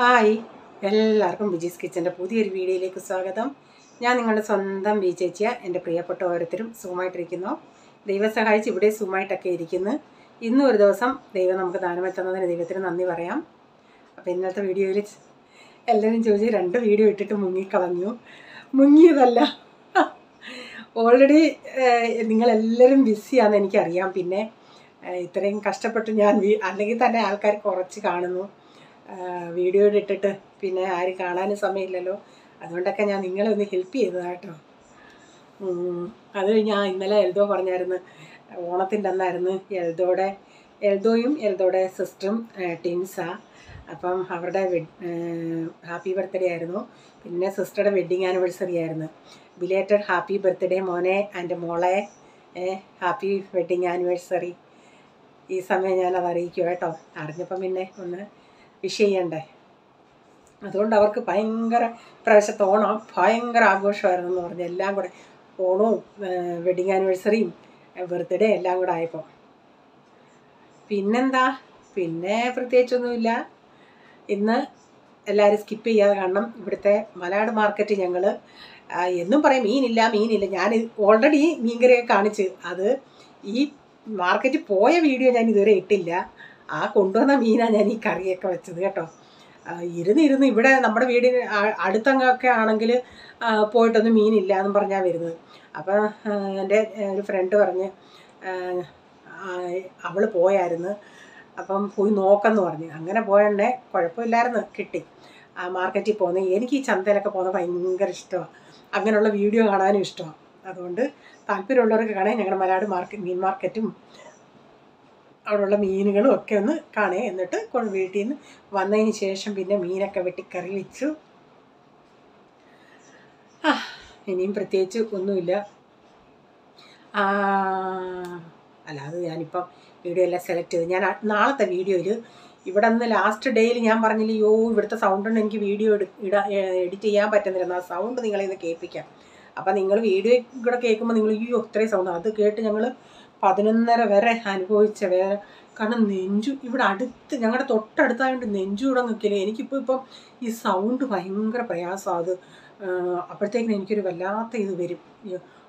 Hi, എല്ലാവർക്കും ബിജീസ് കിച്ചൻ്റെ പുതിയൊരു വീഡിയോയിലേക്ക് സ്വാഗതം. ഞാൻ നിങ്ങളുടെ സ്വന്തം ബി ചേച്ചിയ. എൻ്റെ പ്രിയപ്പെട്ട ഓരോരുത്തരും സുഖമായിട്ടിരിക്കുന്നു. ദൈവം സഹായിച്ച് ഇവിടെ സുഖമായിട്ടൊക്കെ ഇരിക്കുന്നു. ഇന്നും ഒരു ദിവസം ദൈവം നമുക്ക് ദാനമായി തന്നതിന് ദൈവത്തിന് നന്ദി പറയാം. അപ്പോൾ ഇന്നത്തെ വീഡിയോയിൽ എല്ലാവരും ചോദിച്ച് 2 വീഡിയോ ഇട്ടിട്ട് മുങ്ങിക്കളഞ്ഞു. മുങ്ങിയതല്ല, ഓൾറെഡി നിങ്ങളെല്ലാവരും ബിസിയാണെന്ന് എനിക്കറിയാം. പിന്നെ ഇത്രയും കഷ്ടപ്പെട്ട് ഞാൻ അല്ലെങ്കിൽ തന്നെ ആൾക്കാർ കുറച്ച് കാണുന്നു. വീഡിയോ ഇട്ടിട്ട് പിന്നെ ആരും കാണാനും സമയമില്ലല്ലോ. അതുകൊണ്ടൊക്കെ ഞാൻ നിങ്ങളെ ഒന്ന് ഹെൽപ്പ് ചെയ്തതാണ് കേട്ടോ. അത് കഴിഞ്ഞ് ഇന്നലെ എൽദോ പറഞ്ഞായിരുന്നു, ഓണത്തിൻ്റെ അന്നായിരുന്നു എൽദോയും എൽദോയുടെ സിസ്റ്ററും ട്വിൻസാണ്. അപ്പം അവരുടെ ഹാപ്പി ബർത്ത്ഡേ ആയിരുന്നു. പിന്നെ സിസ്റ്ററുടെ വെഡ്ഡിങ് ആനിവേഴ്സറി ആയിരുന്നു. ബിലേറ്റഡ് ഹാപ്പി ബർത്ത്ഡേ മോനെ ആൻഡ് മോളെ, ഹാപ്പി വെഡ്ഡിങ് ആനിവേഴ്സറി. ഈ സമയം ഞാനത് അറിയിക്കും കേട്ടോ. അറിഞ്ഞപ്പം പിന്നെ ഒന്ന് വിഷ് ചെയ്യണ്ടേ. അതുകൊണ്ട് അവർക്ക് ഭയങ്കര പ്രാവശ്യത്തെ ഓണം ഭയങ്കര ആഘോഷമായിരുന്നു എന്ന് പറഞ്ഞ് എല്ലാം കൂടെ ഓണവും വെഡ്ഡിങ് ആനിവേഴ്സറിയും ബർത്ത്ഡേ എല്ലാം കൂടെ ആയപ്പോൾ. പിന്നെന്താ, പിന്നെ പ്രത്യേകിച്ചൊന്നുമില്ല. ഇന്ന് എല്ലാവരും സ്കിപ്പ് ചെയ്യാതെ കാണണം. ഇവിടുത്തെ മലയാട് മാർക്കറ്റ് ഞങ്ങൾ എന്നും പറയും മീനില്ല. ഞാൻ ഓൾറെഡി മീൻകറിയൊക്കെ കാണിച്ച്, അത് ഈ മാർക്കറ്റിൽ പോയ വീഡിയോ ഞാൻ ഇതുവരെ ഇട്ടില്ല. ആ കൊണ്ടുവന്ന മീനാണ് ഞാൻ ഈ കറിയൊക്കെ വെച്ചത് കേട്ടോ. ഇരുന്ന് ഇവിടെ നമ്മുടെ വീടിന് അടുത്തങ്ങൊക്കെ ആണെങ്കിൽ പോയിട്ടൊന്നും മീനില്ല എന്നും പറഞ്ഞാൽ വരുന്നത്. അപ്പം എൻ്റെ ഒരു ഫ്രണ്ട് പറഞ്ഞ് അവൾ പോയായിരുന്നു, അപ്പം പോയി നോക്കെന്ന് പറഞ്ഞ്. അങ്ങനെ പോയണ്ടേ, കുഴപ്പമില്ലായിരുന്നു, കിട്ടി. ആ മാർക്കറ്റിൽ പോകുന്നത് എനിക്ക് ഈ ചന്തയിലൊക്കെ പോകുന്നത് ഭയങ്കര ഇഷ്ടമാണ്. അങ്ങനെയുള്ള വീഡിയോ കാണാനും ഇഷ്ടമാണ്. അതുകൊണ്ട് താല്പര്യമുള്ളവർക്ക് കാണാൻ ഞങ്ങളുടെ മലയാട് മീൻ മാർക്കറ്റും അവിടെയുള്ള മീനുകളും ഒക്കെ ഒന്ന് കാണുക. എന്നിട്ട് വീട്ടിൽ നിന്ന് വന്നതിന് ശേഷം പിന്നെ മീനൊക്കെ വെട്ടി കറി വെച്ചു. ഇനിയും പ്രത്യേകിച്ച് ഒന്നുമില്ല. അല്ലാതെ ഞാനിപ്പം വീഡിയോ എല്ലാം സെലക്ട് ചെയ്ത് ഞാൻ നാളത്തെ വീഡിയോയിൽ ഇവിടെ നിന്ന് ലാസ്റ്റ് ഡേയിൽ ഞാൻ പറഞ്ഞില്ല, ഇവിടുത്തെ സൗണ്ടുണ്ട്, എനിക്ക് വീഡിയോ എഡിറ്റ് ചെയ്യാൻ പറ്റുന്നില്ല. ആ സൗണ്ട് നിങ്ങളെ ഇത് കേൾപ്പിക്കാം. അപ്പം നിങ്ങൾ വീഡിയോ കൂടെ കേൾക്കുമ്പോൾ നിങ്ങൾ ഇത്രയും സൗണ്ട് അത് കേട്ട് ഞങ്ങൾ 11:30 വരെ അനുഭവിച്ച വേറെ. കാരണം ഇവിടെ അടുത്ത് ഞങ്ങളുടെ തൊട്ടടുത്തായതുകൊണ്ട് നെഞ്ചൂടെ നിൽക്കില്ല. എനിക്കിപ്പോൾ ഈ സൗണ്ട് ഭയങ്കര പ്രയാസമാണ്. അത് അപ്പോഴത്തേക്കിനും എനിക്കൊരു വല്ലാത്ത ഇത് വരും.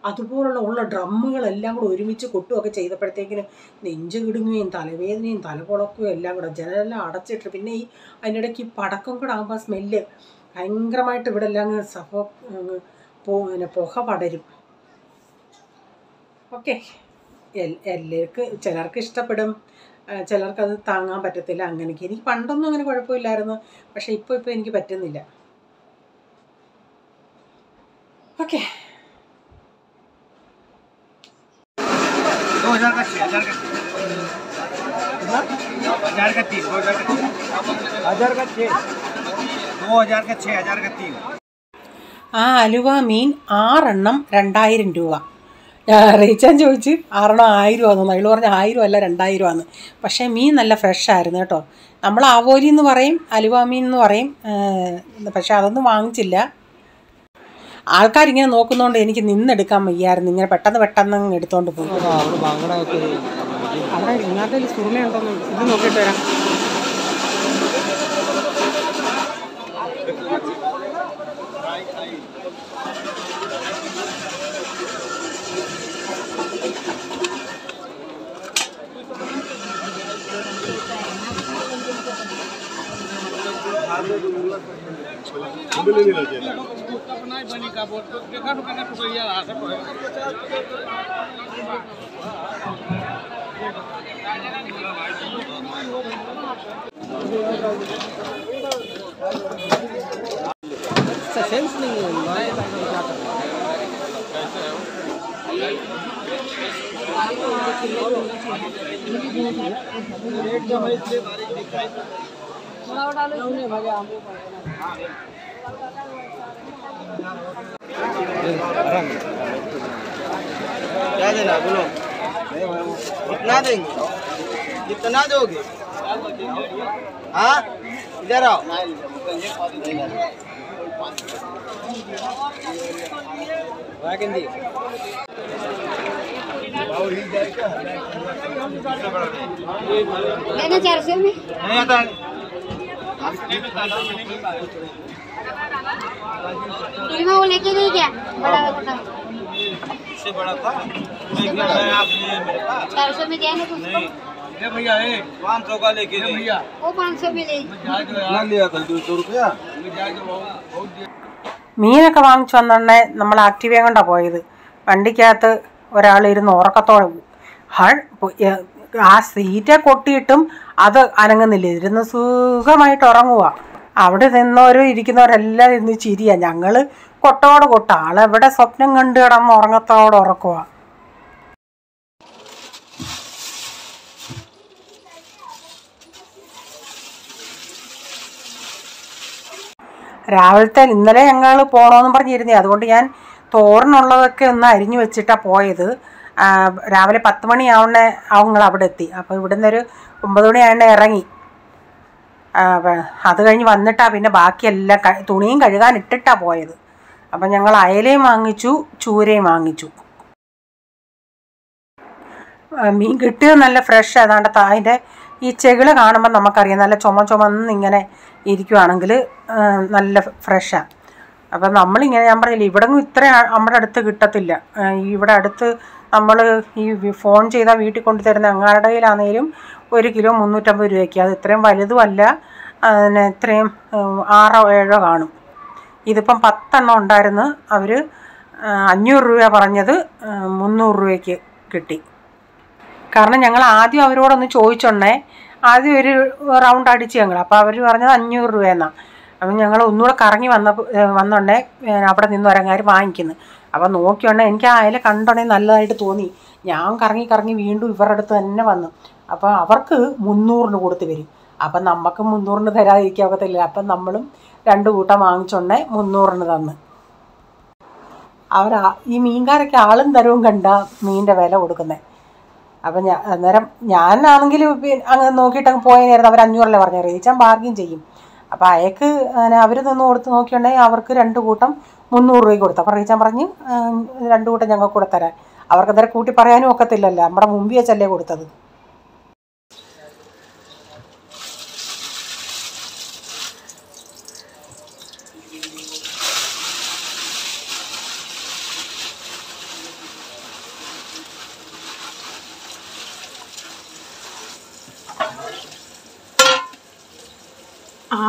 അതുപോലുള്ള ഡ്രമ്മുകളെല്ലാം കൂടെ ഒരുമിച്ച് കൊട്ടുകയൊക്കെ ചെയ്തപ്പോഴത്തേക്കിന് നെഞ്ച് കിടുങ്ങുകയും തലവേദനയും തലകുളക്കുകയും എല്ലാം കൂടെ ജനലെല്ലാം അടച്ചിട്ട്, പിന്നെ അതിനിടയ്ക്ക് പടക്കം കൂടെ ആകുമ്പോൾ സ്മെല്ല് ഭയങ്കരമായിട്ട് ഇവിടെ എല്ലാം പുക പടരും. ഓക്കെ, എല്ലാവർക്കും ചിലർക്ക് ഇഷ്ടപ്പെടും, ചിലർക്കത് താങ്ങാൻ പറ്റത്തില്ല. അങ്ങനെയൊക്കെ എനിക്ക് പണ്ടൊന്നും അങ്ങനെ കുഴപ്പമില്ലായിരുന്നു, പക്ഷേ ഇപ്പോൾ എനിക്ക് പറ്റുന്നില്ല. ഓക്കെ, അലുവ മീൻ 6 എണ്ണം 2000 രൂപ. റീച്ചാൻ ചോദിച്ച് 6 എണ്ണം 1000 ആണെന്ന്. അയാൾ പറഞ്ഞ 1000 അല്ല 2000 ആണ്. പക്ഷേ മീൻ നല്ല ഫ്രഷ് ആയിരുന്നു കേട്ടോ. നമ്മൾ ആവോലി എന്ന് പറയും, അലുവ മീൻ എന്ന് പറയും. പക്ഷെ അതൊന്നും വാങ്ങിച്ചില്ല. ആൾക്കാരിങ്ങനെ നോക്കുന്നതുകൊണ്ട് എനിക്ക് നിന്നെടുക്കാൻ വയ്യായിരുന്നു. ഇങ്ങനെ പെട്ടെന്ന് എടുത്തോണ്ട് പോകും. അവിടെ ഇങ്ങനത്തെ ഒരു സുറുമയുണ്ടോന്ന് ഇത് നോക്കിയിട്ട് വരാം. सेंस नहीं है क्या देना बोलो, कितना देंगे, कितना दोगे? हाँ, इधर आओ. लेना 400 में नहीं आता वो लेके गई क्या बड़ा वाला? इससे बड़ा था मैं आप लिए मेरे पास 400 में दिया ना कुछ ये भैया 500 का लेके भैया वो 500 में ले ना लिया था 200 रुपया മീനൊക്കെ വാങ്ങിച്ചു വന്നോണ്ടേ നമ്മൾ ആക്റ്റീവ കൊണ്ടാണ് പോയത്. വണ്ടിക്കകത്ത് ഒരാൾ ഇരുന്ന് ഉറക്കത്തോടെ ആ സീറ്റെ കൊട്ടിയിട്ടും അത് അനങ്ങുന്നില്ല, ഇരുന്ന് സുഖമായിട്ട് ഉറങ്ങുക. അവിടെ നിന്നവരും ഇരിക്കുന്നവരെല്ലാം ഇരുന്ന് ചിരിയാ. ഞങ്ങൾ കൊട്ടോട് കൊട്ട ആളെവിടെ സ്വപ്നം കണ്ടു കിടന്ന് ഉറങ്ങത്തോടെ ഉറക്കുക. രാവിലത്തെ ഇന്നലെ ഞങ്ങൾ പോകണമെന്ന് പറഞ്ഞിരുന്നേ, അതുകൊണ്ട് ഞാൻ തോരനുള്ളതൊക്കെ ഒന്ന് അരിഞ്ഞു വെച്ചിട്ടാണ് പോയത്. രാവിലെ 10 മണിയാവണേ ഞങ്ങൾ അവിടെ എത്തി. അപ്പോൾ ഇവിടുന്ന് ഒരു 9 മണിയാവണേ ഇറങ്ങി. അത് കഴിഞ്ഞ് വന്നിട്ടാണ് പിന്നെ ബാക്കിയെല്ലാം തുണിയും കഴുകാൻ ഇട്ടിട്ടാണ് പോയത്. അപ്പം ഞങ്ങൾ അയലയും വാങ്ങിച്ചു, ചൂരയും വാങ്ങിച്ചു. മീൻ കിട്ടിയത് നല്ല ഫ്രഷ്. ഏതാണ്ട് അതിൻ്റെ ഈ ചെകിള് കാണുമ്പോൾ നമുക്കറിയാം നല്ല ചുമന്നിങ്ങനെ ഇരിക്കുവാണെങ്കിൽ നല്ല ഫ്രഷാണ്. അപ്പം നമ്മളിങ്ങനെ, ഞാൻ പറഞ്ഞില്ല ഇവിടെ ഇത്ര നമ്മുടെ അടുത്ത് കിട്ടത്തില്ല. ഇവിടെ അടുത്ത് നമ്മൾ ഈ ഫോൺ ചെയ്താൽ വീട്ടിൽ കൊണ്ടു തരുന്ന അങ്ങാടിയിലാണെങ്കിലും 1 കിലോ 350 രൂപയ്ക്ക്. അത് ഇത്രയും വലുതുമല്ല, അതിന് ഇത്രയും 6 7 കാണും. ഇതിപ്പം 10 എണ്ണം ഉണ്ടായിരുന്നു. അവർ 500 രൂപ പറഞ്ഞത് 300 രൂപയ്ക്ക് കിട്ടി. കാരണം ഞങ്ങൾ ആദ്യം അവരോടൊന്ന് ചോദിച്ചോണ്ടേ, ആദ്യം ഒരു റൗണ്ട് അടിച്ച് ഞങ്ങൾ. അപ്പോൾ അവർ പറഞ്ഞത് 500 രൂപയെന്നാണ്. അപ്പം ഞങ്ങൾ ഒന്നുകൂടെ കറങ്ങി വന്നോണ്ടേ അവിടെ നിന്ന് ഒരങ്ങാർ വാങ്ങിക്കുന്നു. അപ്പം നോക്കിയോണ്ടേ എനിക്ക് ആ അയല കണ്ടോണ്ടേ നല്ലതായിട്ട് തോന്നി. ഞാൻ കറങ്ങി വീണ്ടും ഇവരുടെ അടുത്ത് തന്നെ വന്നു. അപ്പോൾ അവർക്ക് 300 കൊടുത്ത് വരും. അപ്പം നമുക്ക് 300 തരാതിരിക്കാവത്തില്ല. അപ്പം നമ്മളും 2 കൂട്ടം വാങ്ങിച്ചോണ്ടേ 300 തന്ന്. ഈ മീൻകാരൊക്കെ ആളും തരവും കണ്ട മീനിൻ്റെ വില കൊടുക്കുന്നത്. അപ്പം അന്നേരം ഞാനാണെങ്കിൽ അങ്ങ് നോക്കിയിട്ടങ്ങ് പോയതായിരുന്നു. അവർ 500 പറഞ്ഞത്. റീച്ചാൻ ബാർഗിൻ ചെയ്യും. അപ്പോൾ അയക്ക് അവർ നിന്ന് കൊടുത്ത് നോക്കിയിട്ടുണ്ടെങ്കിൽ അവർക്ക് 2 കൂട്ടം 300 രൂപയ്ക്ക് കൊടുത്തു. അപ്പോൾ റീച്ചാൻ പറഞ്ഞ് 2 കൂട്ടം ഞങ്ങൾക്ക് കൂടെ തരാൻ. അവർക്ക് അന്നേരം കൂട്ടി പറയാനും ഒക്കത്തില്ലല്ലോ, നമ്മുടെ മുമ്പിൽ വെച്ചല്ലേ കൊടുത്തത്.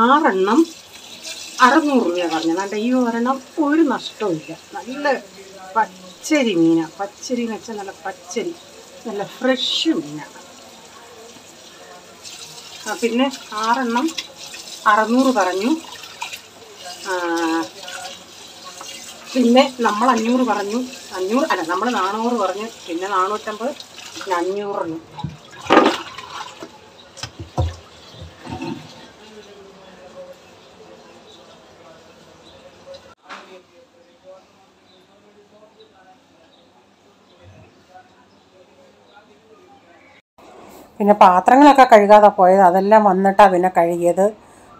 ആറെണ്ണം 600 രൂപ പറഞ്ഞു. അതാണ്ട് ഈ ഒരെണ്ണം ഒരു നഷ്ടവും ഇല്ല. നല്ല പച്ചരി മീനാണ്. പച്ചരി എന്ന് വെച്ചാൽ നല്ല പച്ചരി, നല്ല ഫ്രഷ് മീനാണ്. പിന്നെ 6 എണ്ണം 600 പറഞ്ഞു. പിന്നെ നമ്മൾ 500 പറഞ്ഞു. 500 അല്ല, നമ്മൾ 400 പറഞ്ഞു. പിന്നെ 450, 500. പിന്നെ പാത്രങ്ങളൊക്കെ കഴുകാതെ പോയത്, അതെല്ലാം വന്നിട്ടാണ് പിന്നെ കഴുകിയത്.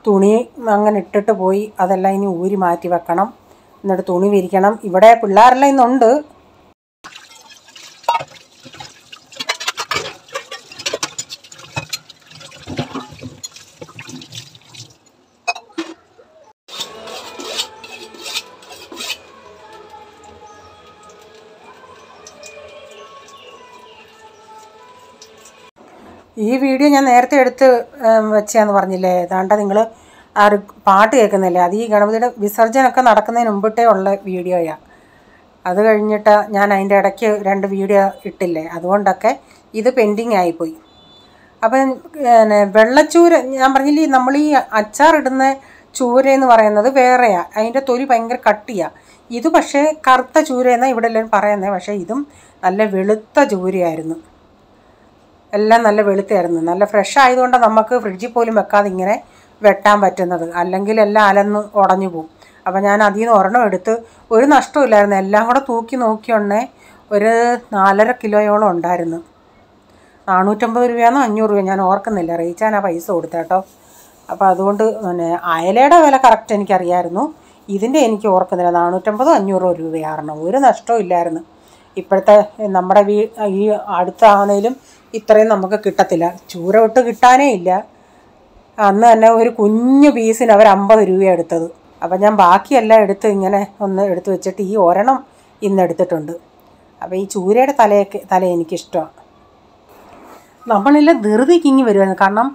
തുണി അങ്ങനെ ഇട്ടിട്ട് പോയി, അതെല്ലാം ഇനി ഊരി മാറ്റി വെക്കണം. എന്നിട്ട് തുണി വിരിക്കണം. ഇവിടെ പിള്ളേരെല്ലാം ഇന്നുണ്ട്. ഈ വീഡിയോ ഞാൻ നേരത്തെ എടുത്ത് വെച്ചാന്ന് പറഞ്ഞില്ലേ, ഏതാണ്ട് നിങ്ങൾ ആ ഒരു പാട്ട് കേൾക്കുന്നില്ലേ, അത് ഈ ഗണപതിയുടെ വിസർജനമൊക്കെ നടക്കുന്നതിന് മുമ്പിട്ടേ ഉള്ള വീഡിയോയാണ്. അത് കഴിഞ്ഞിട്ട് ഞാൻ അതിൻ്റെ ഇടയ്ക്ക് 2 വീഡിയോ ഇട്ടില്ലേ, അതുകൊണ്ടൊക്കെ ഇത് പെൻഡിങ് ആയിപ്പോയി. അപ്പം വെള്ളച്ചൂര ഞാൻ പറഞ്ഞില്ലേ, നമ്മൾ ഈ അച്ചാറിടുന്ന ചൂരയെന്ന് പറയുന്നത് വേറെയാണ്. അതിൻ്റെ തൊലി ഭയങ്കര കട്ടിയാണ്. ഇത് പക്ഷേ കറുത്ത ചൂരയെന്നാണ് ഇവിടെ എല്ലാവരും പറയുന്നത്. പക്ഷേ ഇതും നല്ല വെളുത്ത ചൂരയായിരുന്നു. എല്ലാം നല്ല വെളുത്തായിരുന്നു. നല്ല ഫ്രഷ് ആയതുകൊണ്ടാണ് നമുക്ക് ഫ്രിഡ്ജിൽ പോലും വെക്കാതെ ഇങ്ങനെ വെട്ടാൻ പറ്റുന്നത്. അല്ലെങ്കിൽ എല്ലാം അലന്ന് ഉടഞ്ഞു പോവും. അപ്പോൾ ഞാൻ അതിൽ നിന്ന് ഒരെണ്ണം എടുത്ത്, ഒരു നഷ്ടമില്ലായിരുന്നു. എല്ലാം കൂടെ തൂക്കി നോക്കിയോണ്ടേ ഒരു 4.5 കിലോയോളം ഉണ്ടായിരുന്നു. 450 രൂപയാണോ 500 രൂപ ഞാൻ ഓർക്കുന്നില്ല. റീച്ചാൻ ആ പൈസ കൊടുത്ത കേട്ടോ. അപ്പോൾ അതുകൊണ്ട് അയലയുടെ വില കറക്റ്റ് എനിക്കറിയായിരുന്നു. ഇതിൻ്റെ എനിക്ക് ഓർക്കുന്നില്ല. 450 500 രൂപയായിരുന്നു. ഒരു നഷ്ടവും ഇല്ലായിരുന്നു. ഇപ്പോഴത്തെ നമ്മുടെ ഈ അടുത്താണേലും ഇത്രയും നമുക്ക് കിട്ടത്തില്ല. ചൂര വിട്ട് കിട്ടാനേ ഇല്ല. അന്ന് തന്നെ ഒരു കുഞ്ഞു പീസിന് അവർ 50 രൂപ എടുത്തത്. അപ്പം ഞാൻ ബാക്കിയെല്ലാം എടുത്ത് ഇങ്ങനെ ഒന്ന് എടുത്ത് വെച്ചിട്ട് ഈ ഒരെണ്ണം ഇന്ന് എടുത്തിട്ടുണ്ട്. അപ്പോൾ ഈ ചൂരയുടെ തല എനിക്കിഷ്ടമാണ്. നമ്മളിൽ ധൃതിക്കിങ്ങി വരുമായിരുന്നു, കാരണം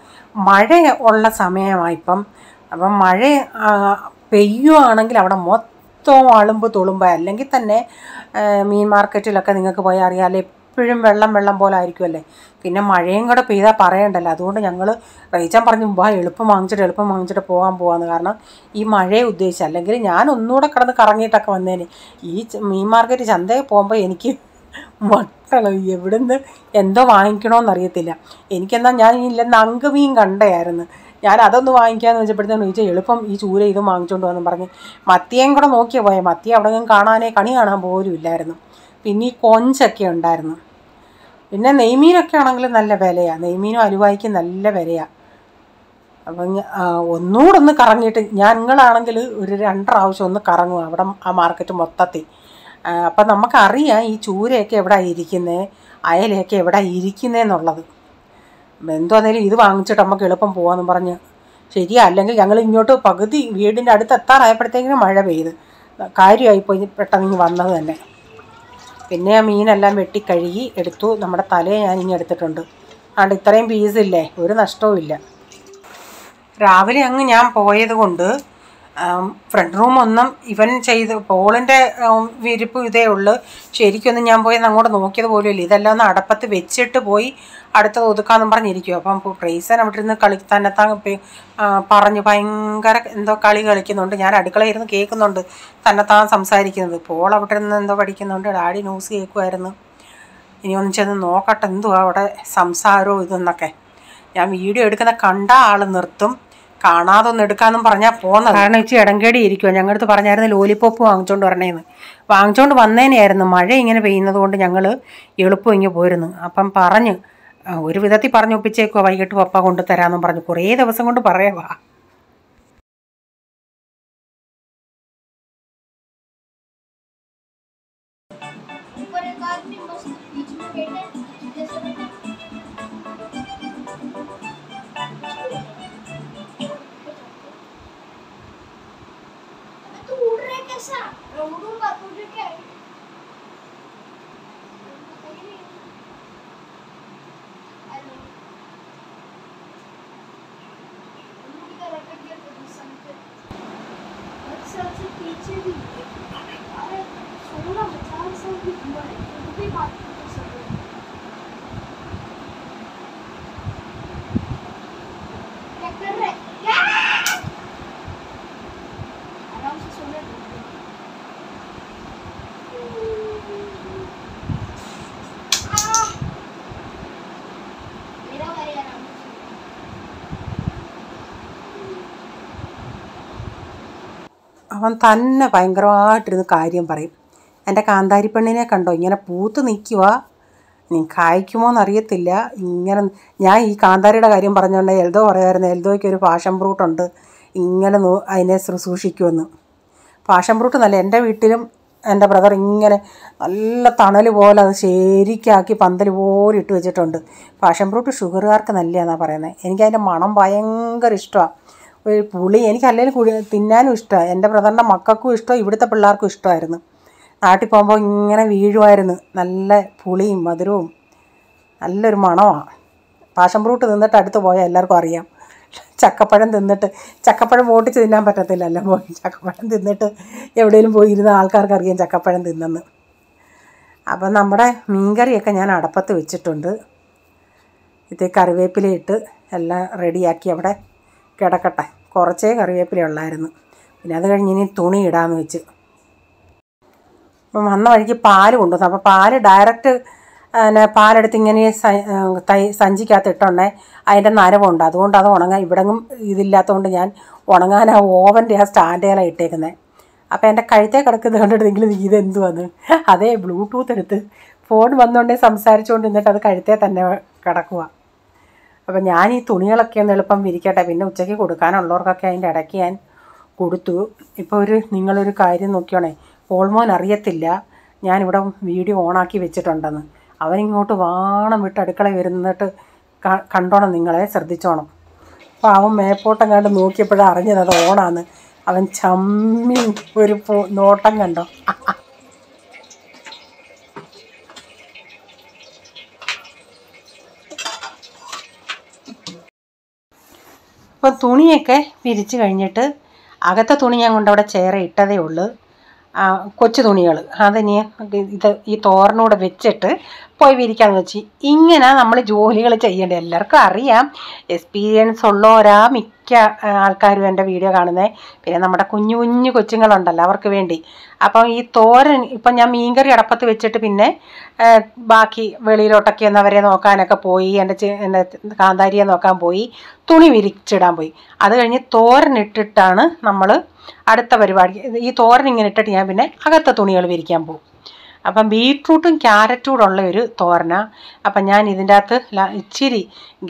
മഴ ഉള്ള സമയമായിപ്പം. അപ്പം മഴ പെയ്യുവാണെങ്കിൽ അവിടെ മൊത്തം അളുമ്പ് തുളുമ്പ്. അല്ലെങ്കിൽ തന്നെ മീൻ മാർക്കറ്റിലൊക്കെ നിങ്ങൾക്ക് പോയാൽ അറിയാമല്ലോ, എപ്പോഴും വെള്ളം പോലെ ആയിരിക്കുമല്ലേ. പിന്നെ മഴയും കൂടെ പെയ്താൽ പറയണ്ടല്ലോ. അതുകൊണ്ട് ഞങ്ങൾ റേച്ചൻ പറഞ്ഞു വാ എളുപ്പം വാങ്ങിച്ചിട്ട് പോകാമെന്ന്. കാരണം ഈ മഴയെ ഉദ്ദേശിച്ച്, അല്ലെങ്കിൽ ഞാൻ ഒന്നുകൂടെ കിടന്ന് കറങ്ങിയിട്ടൊക്കെ വന്നേന്. ഈ മീൻ മാർക്കറ്റ് ചന്തയിൽ പോകുമ്പോൾ എനിക്ക് മക്കളോ എവിടുന്ന് എന്തോ വാങ്ങിക്കണമെന്നറിയത്തില്ല. എനിക്കെന്നാൽ ഞാൻ ഇല്ലെന്ന് അങ്കമീൻ കണ്ടയായിരുന്നു. ഞാൻ അതൊന്ന് വാങ്ങിക്കാമെന്ന് വെച്ചപ്പോഴത്തേന് ചോദിച്ചാൽ എളുപ്പം ഈ ചൂര ഇതും വാങ്ങിച്ചുകൊണ്ട് വന്നു പറഞ്ഞ് മത്തിയേയും കൂടെ നോക്കിയാൽ പോയാൽ മത്തി അവിടെ കണി കാണാൻ പോലും ഇല്ലായിരുന്നു. പിന്നെ ഈ കൊഞ്ചൊക്കെ ഉണ്ടായിരുന്നു. പിന്നെ നെയ്മീനൊക്കെ ആണെങ്കിലും നല്ല വിലയാണ്. നെയ്മീനും അലുവായിക്കും നല്ല വിലയാണ്. അപ്പം ഒന്നുകൂടെ ഒന്ന് കറങ്ങിയിട്ട് ഞങ്ങളാണെങ്കിൽ ഒരു 2 പ്രാവശ്യം ഒന്ന് കറങ്ങും അവിടെ ആ മാർക്കറ്റ് മൊത്തത്തിൽ. അപ്പം നമുക്കറിയാം ഈ ചൂരയൊക്കെ എവിടെ ഇരിക്കുന്നത്, അയലയൊക്കെ എവിടെ ഇരിക്കുന്നതെന്നുള്ളത്. എന്തോ അന്നേരം ഇത് വാങ്ങിച്ചിട്ട് നമുക്ക് എളുപ്പം പോകാമെന്ന് പറഞ്ഞ് ശരിയാ. അല്ലെങ്കിൽ ഞങ്ങൾ ഇങ്ങോട്ട് പകുതി വീടിൻ്റെ അടുത്ത് എത്താറായപ്പോഴത്തേക്കിനും മഴ പെയ്ത് കാര്യമായിപ്പോയി പെട്ടെന്ന് വന്നത് തന്നെ. പിന്നെ ആ മീനെല്ലാം വെട്ടി കഴുകി എടുത്തു. നമ്മുടെ തലയെ ഞാനിങ്ങനെ എടുത്തിട്ടുണ്ട്. അതുകൊണ്ട് ഇത്രയും പീസില്ലേ, ഒരു നഷ്ടവും ഇല്ല. രാവിലെ അങ്ങ് ഞാൻ പോയത് കൊണ്ട് ഫ്രണ്ട് റൂമൊന്നും ഇവൻ ചെയ്ത് പോളിൻ്റെ വിരിപ്പ് ഇതേ ഉള്ളൂ. ശരിക്കൊന്നും ഞാൻ പോയി അങ്ങോട്ട് നോക്കിയത് പോലും ഇല്ല. ഇതെല്ലാം ഒന്ന് അടപ്പത്ത് വെച്ചിട്ട് പോയി അടുത്തത് ഒതുക്കാമെന്നും പറഞ്ഞിരിക്കും. അപ്പം പ്രൈസൻ അവിടെ ഇരുന്ന് തന്നെത്താൻ പറഞ്ഞ് ഭയങ്കര എന്തോ കളി കളിക്കുന്നുണ്ട്. ഞാൻ അടുക്കളയിൽ ഇരുന്ന് കേൾക്കുന്നുണ്ട് തന്നെത്താൻ സംസാരിക്കുന്നത്. പോൾ അവിടെ ഇരുന്ന് എന്തോ പഠിക്കുന്നുണ്ട്. ഡാഡി ന്യൂസ് കേൾക്കുമായിരുന്നു. ഇനി ഒന്ന് ചെന്ന് നോക്കട്ടെ എന്തുവാ അവിടെ സംസാരവും ഇതെന്നൊക്കെ. ഞാൻ വീഡിയോ എടുക്കുന്ന കണ്ട ആൾ നിർത്തും, കാണാതെ ഒന്ന് എടുക്കാമെന്നും പറഞ്ഞാൽ പോകുന്നത്. കാരണം ഇച്ചിരി ഇടങ്കേടി ഇരിക്കുമോ. ഞങ്ങളടുത്ത് പറഞ്ഞായിരുന്നു ലോലിപ്പോപ്പ് വാങ്ങിച്ചുകൊണ്ട് വരണേന്ന്. വാങ്ങിച്ചുകൊണ്ട് വന്നേനെയായിരുന്നു. മഴ ഇങ്ങനെ പെയ്യുന്നത് കൊണ്ട് ഞങ്ങൾ എളുപ്പം ഇങ്ങനെ പോരുന്നു. അപ്പം പറഞ്ഞ് ഒരു വിധത്തിൽ പറഞ്ഞ് ഒപ്പിച്ചേക്കോ വൈകിട്ട് പപ്പ കൊണ്ടുതരാമെന്നും പറഞ്ഞു. കുറേ ദിവസം കൊണ്ട് പറയുവാ. അവൻ തന്നെ ഭയങ്കരമായിട്ടിരുന്ന് കാര്യം പറയും. എൻ്റെ കാന്താരി പെണ്ണിനെ കണ്ടോ ഇങ്ങനെ പൂത്ത് നിൽക്കുക, നീ കായ്ക്കുമോ എന്നറിയത്തില്ല. ഇങ്ങനെ ഞാൻ ഈ കാന്താരിയുടെ കാര്യം പറഞ്ഞുകൊണ്ട് എൽദോ പറയുമായിരുന്നു, എൽദോയ്ക്ക് ഒരു പാഷൻ ഫ്രൂട്ടുണ്ട്, ഇങ്ങനെ അതിനെ ശുശ്രൂഷിക്കുമെന്ന്. പാഷൻ ഫ്രൂട്ട് നല്ല, എൻ്റെ വീട്ടിലും എൻ്റെ ബ്രദർ ഇങ്ങനെ നല്ല തണൽ പോലെ അത് ശരിക്കാക്കി പന്തൽ പോലെ ഇട്ട് വെച്ചിട്ടുണ്ട്. പാഷൻ ഫ്രൂട്ട് ഷുഗറുകാർക്ക് നല്ലതാണെന്നാണ് പറയുന്നത്. എനിക്കതിൻ്റെ മണം ഭയങ്കര ഇഷ്ടമാണ്. ഒരു പുളി എനിക്കല്ലെങ്കിലും തിന്നാനും ഇഷ്ടമാണ്. എൻ്റെ ബ്രദറിൻ്റെ മക്കൾക്കും ഇഷ്ടം, ഇവിടുത്തെ പിള്ളേർക്കും ഇഷ്ടമായിരുന്നു. നാട്ടിൽ പോകുമ്പോൾ ഇങ്ങനെ വീഴുമായിരുന്നു. നല്ല പുളിയും മധുരവും നല്ലൊരു മണമാണ്. പാഷൻ ഫ്രൂട്ട് തിന്നിട്ട് അടുത്ത് പോയാൽ എല്ലാവർക്കും അറിയാം. ചക്കപ്പഴം തിന്നിട്ട്, ചക്കപ്പഴം ഓട്ടിച്ച് തിന്നാൻ പറ്റത്തില്ലല്ലോ, പോയി ചക്കപ്പഴം തിന്നിട്ട് എവിടെയെങ്കിലും പോയി ഇരുന്ന ആൾക്കാർക്ക് അറിയാം ചക്കപ്പഴം തിന്നെന്ന്. അപ്പം നമ്മുടെ മീൻകറിയൊക്കെ ഞാൻ അടപ്പത്ത് വെച്ചിട്ടുണ്ട്. ഇത് കറിവേപ്പിലയിട്ട് എല്ലാം റെഡിയാക്കി അവിടെ കിടക്കട്ടെ. കുറച്ചേ കറിവേപ്പില ഉള്ളായിരുന്നു. പിന്നെ അത് കഴിഞ്ഞ് ഇനി തുണി ഇടാമെന്ന് വെച്ച്. അപ്പം വന്ന വഴിക്ക് പാല് കൊണ്ടുവന്നു. അപ്പോൾ പാല് ഡയറക്റ്റ് പാലെടുത്ത് ഇങ്ങനെ സഞ്ചിക്കകത്ത് ഇട്ടുണ്ടേ അതിൻ്റെ നരവുണ്ട്. അതുകൊണ്ട് അത് ഉണങ്ങാൻ ഇവിടെങ്ങും ഇതില്ലാത്തതുകൊണ്ട് ഞാൻ ഉണങ്ങാൻ ആ ഓവൻ്റെ ആ സ്റ്റാൻഡേലാണ് ഇട്ടേക്കുന്നത്. അപ്പോൾ എൻ്റെ കഴുത്തേ കിടക്കുന്നത് കണ്ടിട്ടെങ്കിലും ഇതെന്തുവാന്ന്, അതേ ബ്ലൂടൂത്ത് എടുത്ത് ഫോൺ വന്നുകൊണ്ടേ സംസാരിച്ചുകൊണ്ട് നിന്നിട്ട് അത് കഴുത്തേ തന്നെ കിടക്കുക. അപ്പം ഞാൻ ഈ തുണികളൊക്കെ ഒന്ന് എളുപ്പം വിരിക്കട്ടെ. പിന്നെ ഉച്ചയ്ക്ക് കൊടുക്കാനുള്ളവർക്കൊക്കെ അതിൻ്റെ ഇടയ്ക്ക് ഞാൻ കൊടുത്തു. ഇപ്പോൾ നിങ്ങളൊരു കാര്യം നോക്കിയോണേ, പോൾമോൻ അറിയത്തില്ല ഞാനിവിടെ വീഡിയോ ഓണാക്കി വെച്ചിട്ടുണ്ടെന്ന്. അവനിങ്ങോട്ട് വാണം വിട്ട് അടുക്കള വരുന്നിട്ട് കണ്ടോണം, നിങ്ങളെ ശ്രദ്ധിച്ചോണം. പാവം മേപ്പോട്ടം കണ്ട് നോക്കിയപ്പോഴാണ് അറിഞ്ഞത് അത് ഓണാന്ന്. അവൻ ചമ്മി ഒരു നോട്ടം കണ്ടോ. അപ്പം തുണിയൊക്കെ വിരിച്ച് കഴിഞ്ഞിട്ട് അകത്തെ തുണി ഞാൻ കൊണ്ടവിടെ ചേറെ ഇട്ടതേ ഉള്ളൂ. കൊച്ചു തുണികൾ അതിനി ഈ തോരനൂടെ വെച്ചിട്ട് പോയി വിരിക്കാമെന്ന് വെച്ച്. ഇങ്ങനെ നമ്മൾ ജോലികൾ ചെയ്യേണ്ടത് എല്ലാവർക്കും അറിയാം. എക്സ്പീരിയൻസ് ഉള്ളവരാ മിക്ക ആൾക്കാരും എൻ്റെ വീഡിയോ കാണുന്നത്. പിന്നെ നമ്മുടെ കുഞ്ഞു കുഞ്ഞു കൊച്ചുങ്ങളുണ്ടല്ലോ അവർക്ക് വേണ്ടി. അപ്പം ഈ തോരൻ ഇപ്പം ഞാൻ മീൻകറി അടപ്പത്ത് വെച്ചിട്ട് പിന്നെ ബാക്കി വെളിയിലോട്ടൊക്കെ ഒന്നവരെ നോക്കാനൊക്കെ പോയി, എൻ്റെ കാന്താരിയെ നോക്കാൻ പോയി, തുണി വിരിച്ചിടാൻ പോയി. അത് കഴിഞ്ഞ് തോരനിട്ടിട്ടാണ് നമ്മൾ അടുത്ത പരിപാടി. ഈ തോരൻ ഇങ്ങനെ ഇട്ടിട്ട് ഞാൻ പിന്നെ അകത്തെ തുണികൾ വിരിക്കാൻ പോകും. അപ്പം ബീട്രൂട്ടും ക്യാരറ്റും കൂടെ ഉള്ള ഒരു തോരനാണ്. അപ്പം ഞാൻ ഇതിൻ്റെ അകത്ത് ഇച്ചിരി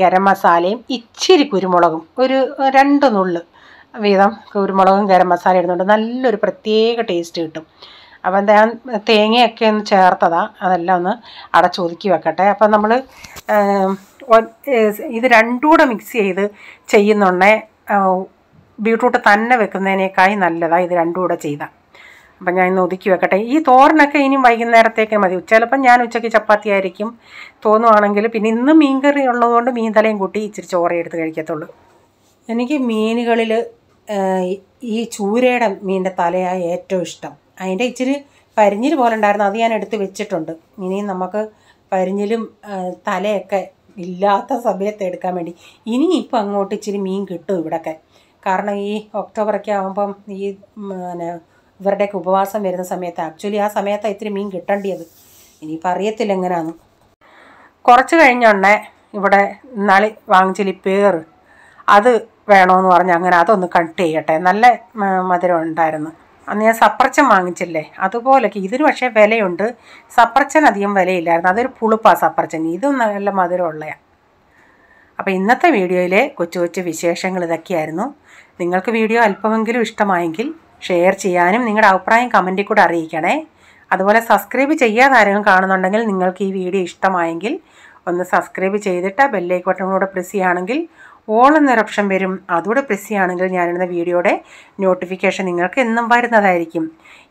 ഗരം മസാലയും ഇച്ചിരി കുരുമുളകും, ഒരു 2 നുള്ള് വീതം കുരുമുളകും ഗരം മസാല ഇടുന്നുണ്ട്. നല്ലൊരു പ്രത്യേക ടേസ്റ്റ് കിട്ടും. അപ്പം ഞാൻ തേങ്ങയൊക്കെ ഒന്ന് ചേർത്തതാണ്. അതെല്ലാം ഒന്ന് അടച്ചൊതുക്കി വെക്കട്ടെ. അപ്പം നമ്മൾ ഇത് രണ്ടും കൂടെ മിക്സ് ചെയ്ത് ചെയ്യുന്നുണ്ടേ ബീട്രൂട്ട് തന്നെ വെക്കുന്നതിനേക്കായി നല്ലതാണ് ഇത് രണ്ടും കൂടെ ചെയ്താൽ. അപ്പം ഞാൻ ഇന്ന് ഒതുക്കി വെക്കട്ടെ. ഈ തോരനൊക്കെ ഇനി വൈകുന്നേരത്തേക്ക് മതി. ചിലപ്പം ഞാൻ ഉച്ചയ്ക്ക് ചപ്പാത്തി ആയിരിക്കും തോന്നുവാണെങ്കിൽ. പിന്നെ ഇന്ന് മീൻകറി ഉള്ളതുകൊണ്ട് മീൻ തലയും കൂട്ടി ഇച്ചിരി ചോറേ എടുത്ത് കഴിക്കത്തുള്ളൂ. എനിക്ക് മീനുകളിൽ ഈ ചൂരയുടെ മീനിൻ്റെ തലയാണ് ഏറ്റവും ഇഷ്ടം. അതിൻ്റെ ഇച്ചിരി പരിഞ്ഞിൽ പോലെ ഉണ്ടായിരുന്നു, അത് ഞാൻ എടുത്ത് വെച്ചിട്ടുണ്ട്. ഇനിയും നമുക്ക് പരിഞ്ഞിലും തലയൊക്കെ ഇല്ലാത്ത സമയത്ത് എടുക്കാൻ വേണ്ടി ഇനിയിപ്പോൾ അങ്ങോട്ട് ഇച്ചിരി മീൻ കിട്ടും ഇവിടെയൊക്കെ. കാരണം ഈ ഒക്ടോബറൊക്കെ ആകുമ്പം ഈ ഇവരുടെയൊക്കെ ഉപവാസം വരുന്ന സമയത്ത് ആക്ച്വലി ആ സമയത്താണ് ഇത്തിരി മീൻ കിട്ടേണ്ടത്. ഇനിയിപ്പോൾ അറിയത്തില്ല എങ്ങനെയാണ്. കുറച്ച് കഴിഞ്ഞുണ്ടേ ഇവിടെ ഇന്നാളി വാങ്ങിച്ചില്ല പേര്, അത് വേണമെന്ന് പറഞ്ഞ് അങ്ങനെ അതൊന്ന് കട്ട് ചെയ്യട്ടെ. നല്ല മധുരം ഉണ്ടായിരുന്നു. അന്ന് ഞാൻ സപ്പർച്ചൻ വാങ്ങിച്ചില്ലേ, അതുപോലൊക്കെ ഇതിന് പക്ഷേ വിലയുണ്ട്. സപ്പർച്ചൻ അധികം വിലയില്ലായിരുന്നു, അതൊരു പുളിപ്പാണ് സപ്പർച്ചൻ. ഇതും നല്ല മധുരമുള്ളതാണ്. അപ്പോൾ ഇന്നത്തെ വീഡിയോയിലെ കൊച്ചു കൊച്ചു വിശേഷങ്ങൾ ഇതൊക്കെയായിരുന്നു. നിങ്ങൾക്ക് വീഡിയോ അല്പമെങ്കിലും ഇഷ്ടമായെങ്കിൽ ഷെയർ ചെയ്യാനും നിങ്ങളുടെ അഭിപ്രായം കമൻറ്റിൽ കൂടെ അറിയിക്കണേ. അതുപോലെ സബ്സ്ക്രൈബ് ചെയ്യാതെ ആരെങ്കിലും കാണുന്നുണ്ടെങ്കിൽ നിങ്ങൾക്ക് ഈ വീഡിയോ ഇഷ്ടമായെങ്കിൽ ഒന്ന് സബ്സ്ക്രൈബ് ചെയ്തിട്ട് ബെല്ലൈക്കൺ കൂടെ പ്രസ് ചെയ്യുകയാണെങ്കിൽ ഓൾ എന്നൊരു ഓപ്ഷൻ വരും. അതുകൂടെ പ്രസ് ചെയ്യുകയാണെങ്കിൽ ഞാനിടുന്ന വീഡിയോയുടെ നോട്ടിഫിക്കേഷൻ നിങ്ങൾക്ക് എന്നും വരുന്നതായിരിക്കും.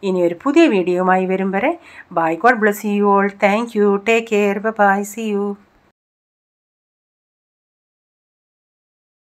ഇനി ഒരു പുതിയ വീഡിയോയുമായി വരും വരെ bye, God bless you all. Thank you, take care, bye, see U.